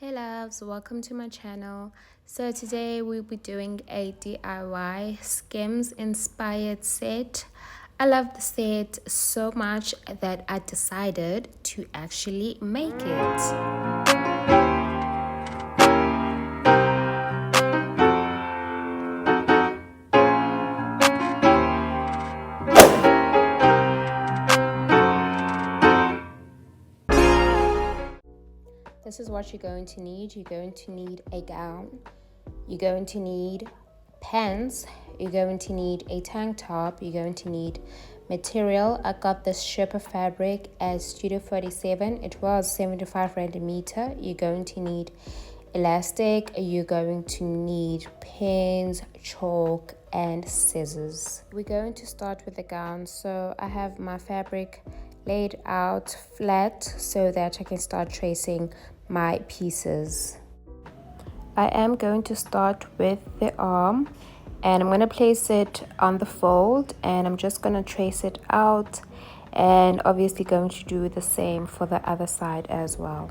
Hey loves, welcome to my channel. So today we'll be doing a DIY SKIMS inspired set. I love the set so much that I decided to actually make it. This is what you're going to need. You're going to need a gown. You're going to need pants. You're going to need a tank top. You're going to need material. I got this Sherpa fabric at Studio 47. It was 75 rand a meter. You're going to need elastic. You're going to need pins, chalk, and scissors. We're going to start with the gown. So I have my fabric laid out flat so that I can start tracing my pieces. I am going to start with the arm and I'm going to place it on the fold and I'm just going to trace it out, and obviously going to do the same for the other side as well.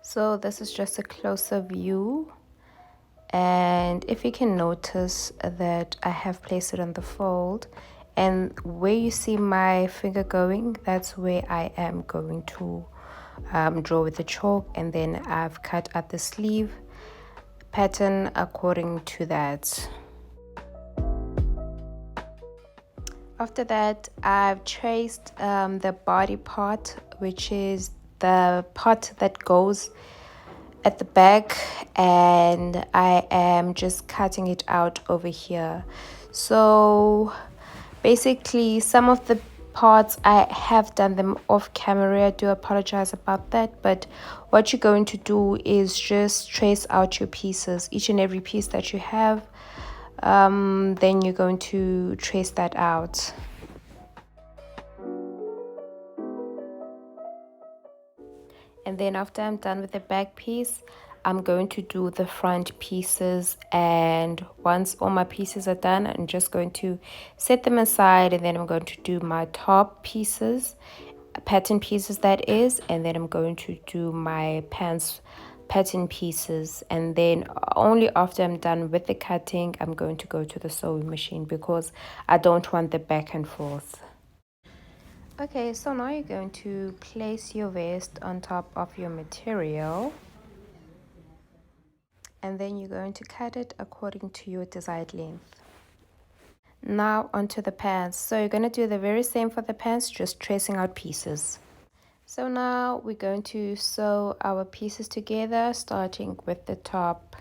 So this is just a closer view, and if you can notice that I have placed it on the fold, and where you see my finger going, that's where I am going to draw with the chalk, and then I've cut out the sleeve pattern according to that. After that, I've traced the body part, which is the part that goes at the back, and I am just cutting it out over here. So basically some of the parts I have done them off camera. I do apologize about that, but what you're going to do is just trace out your pieces, each and every piece that you have. Then you're going to trace that out. And then after I'm done with the back piece, I'm going to do the front pieces, and once all my pieces are done, I'm just going to set them aside, and then I'm going to do my top pieces, pattern pieces that is, and then I'm going to do my pants pattern pieces, and then only after I'm done with the cutting, I'm going to go to the sewing machine because I don't want the back and forth. Okay, so now you're going to place your vest on top of your material, and then you're going to cut it according to your desired length. Now onto the pants. So you're going to do the very same for the pants, just tracing out pieces. So now we're going to sew our pieces together, starting with the top.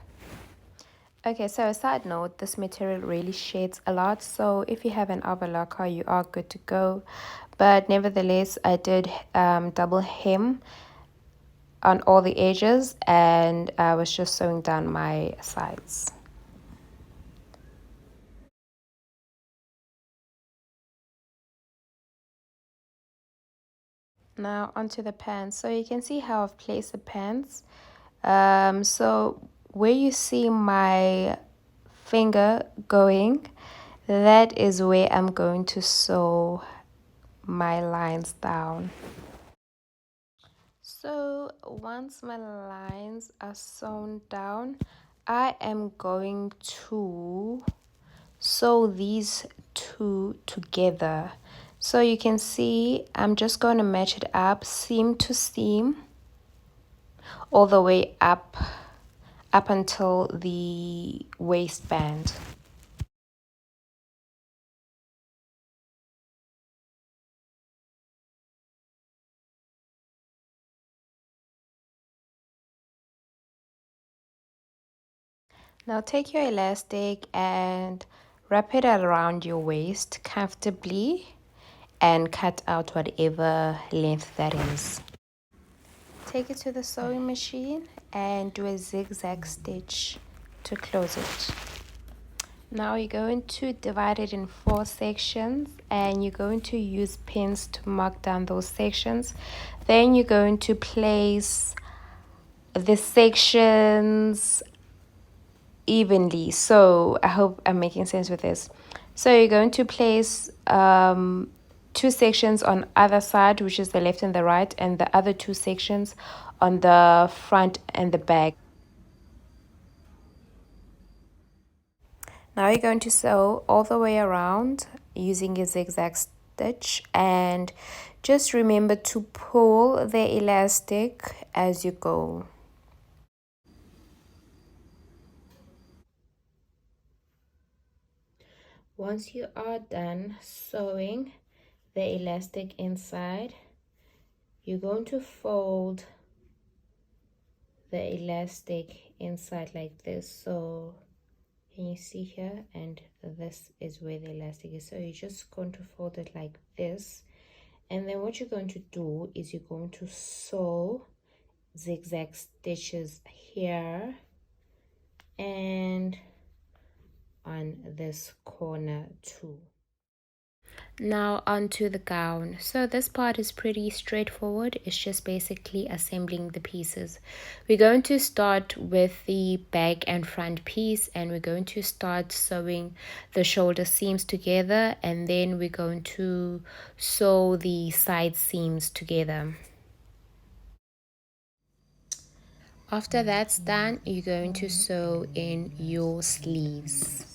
Okay, so a side note, this material really shades a lot, so if you have an overlocker, you are good to go. But nevertheless, I did double hem on all the edges, and I was just sewing down my sides. Now onto the pants. So you can see how I've placed the pants. So where you see my finger going, that is where I'm going to sew my lines down. So once my lines are sewn down, I am going to sew these two together. So you can see I'm just going to match it up seam to seam all the way up until the waistband. Now take your elastic and wrap it around your waist comfortably and cut out whatever length that is. Take it to the sewing machine and do a zigzag stitch to close it. Now you're going to divide it in 4 sections, and you're going to use pins to mark down those sections. Then you're going to place the sections evenly. So I hope I'm making sense with this. So you're going to place 2 sections on either side, which is the left and the right, and the other 2 sections on the front and the back. Now you're going to sew all the way around using a zigzag stitch, and just remember to pull the elastic as you go. Once you are done sewing the elastic inside, you're going to fold the elastic inside like this. So can you see here? And this is where the elastic is. So you're just going to fold it like this, and then what you're going to do is you're going to sew zigzag stitches here and on this corner too. Now onto the gown. So this part is pretty straightforward. It's just basically assembling the pieces. We're going to start with the back and front piece, and we're going to start sewing the shoulder seams together, and then we're going to sew the side seams together. After that's done, you're going to sew in your sleeves.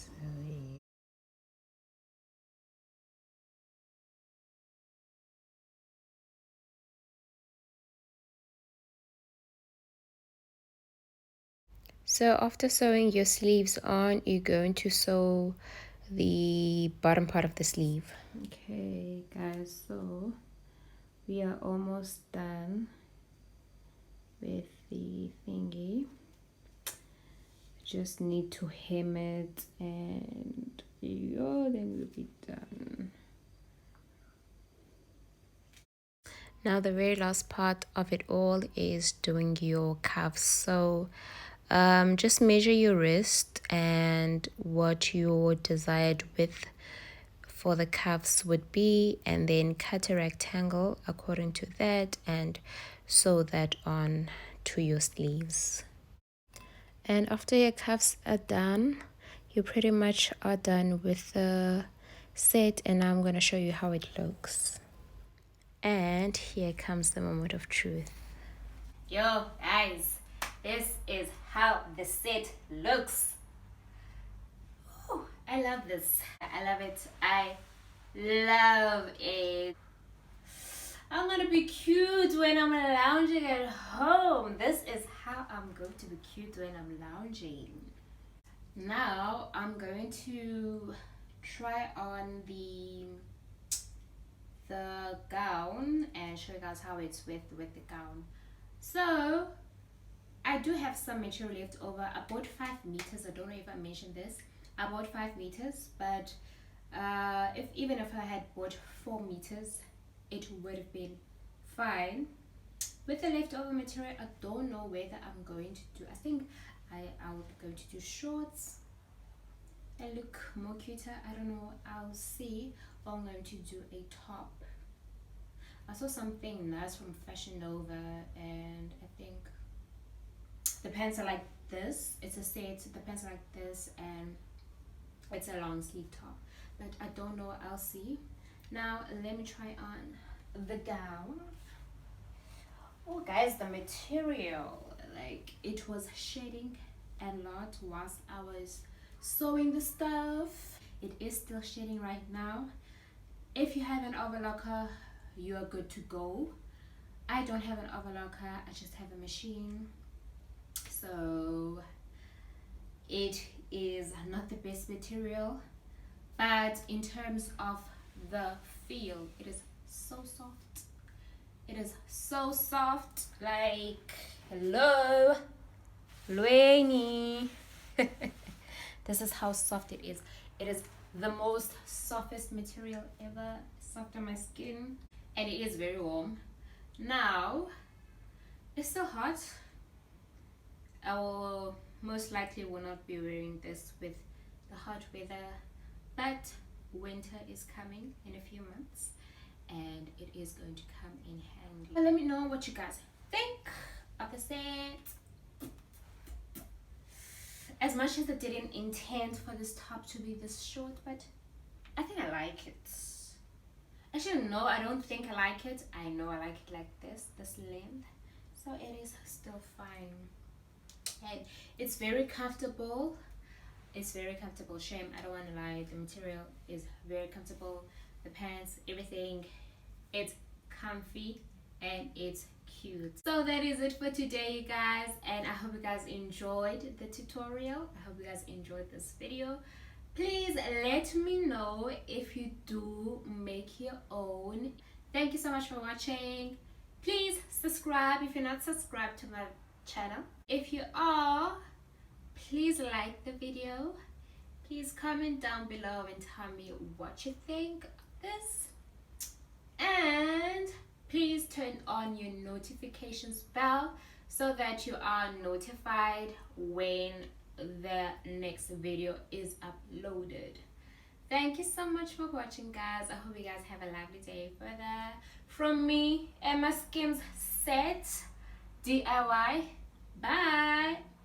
So after sewing your sleeves on, you're going to sew the bottom part of the sleeve. Okay guys, so we are almost done with the thingy. Just need to hem it, and then we'll be done. Now the very last part of it all is doing your cuffs. So just measure your wrist and what your desired width for the cuffs would be, and then cut a rectangle according to that and sew that on to your sleeves. And after your cuffs are done, you pretty much are done with the set, and now I'm going to show you how it looks. And here comes the moment of truth. Yo guys, this is how the set looks. Ooh, I love this. I love it. I love it. I'm gonna be cute when I'm lounging at home. This is how I'm going to be cute when I'm lounging. Now I'm going to try on the gown and show you guys how it's with the gown. So I do have some material left over. I bought 5 meters. I don't know if I mentioned this. I bought 5 meters, but even if I had bought 4 meters, it would have been fine. With the leftover material, I don't know whether I'm going to do, I think I'll go to do shorts and look more cuter. I don't know, I'll see. Or I'm going to do a top. I saw something nice from Fashion Nova, and I think the pants are like this. It's a set. The pants are like this, and it's a long sleeve top. But I don't know. I'll see. Now let me try on the gown. Oh guys, the material, like, it was shedding a lot whilst I was sewing the stuff. It is still shedding right now. If you have an overlocker, you are good to go. I don't have an overlocker, I just have a machine, so it is not the best material, but in terms of the feel, it is so soft. It is so soft, like, hello Lueni. This is how soft it is. It is the most softest material ever, soft on my skin, and it is very warm. Now it's still hot. I will most likely will not be wearing this with the hot weather, but winter is coming in a few months and it is going to come in handy. But let me know what you guys think of the set. As much as I didn't intend for this top to be this short, but I think I like it. Actually, no, I don't think I like it. I know I like it like this length, so it is still fine. And it's very comfortable. It's very comfortable. Shame, I don't want to lie, the material is very comfortable. The pants, everything, it's comfy and it's cute. So that is it for today, you guys, and I hope you guys enjoyed the tutorial. I hope you guys enjoyed this video. Please let me know if you do make your own. Thank you so much for watching. Please subscribe if you're not subscribed to my channel. If you are, please like the video. Please comment down below and tell me what you think of this. And please turn on your notifications bell so that you are notified when the next video is uploaded. Thank you so much for watching, guys. I hope you guys have a lovely day further. From me and my SKIMS set DIY. Bye.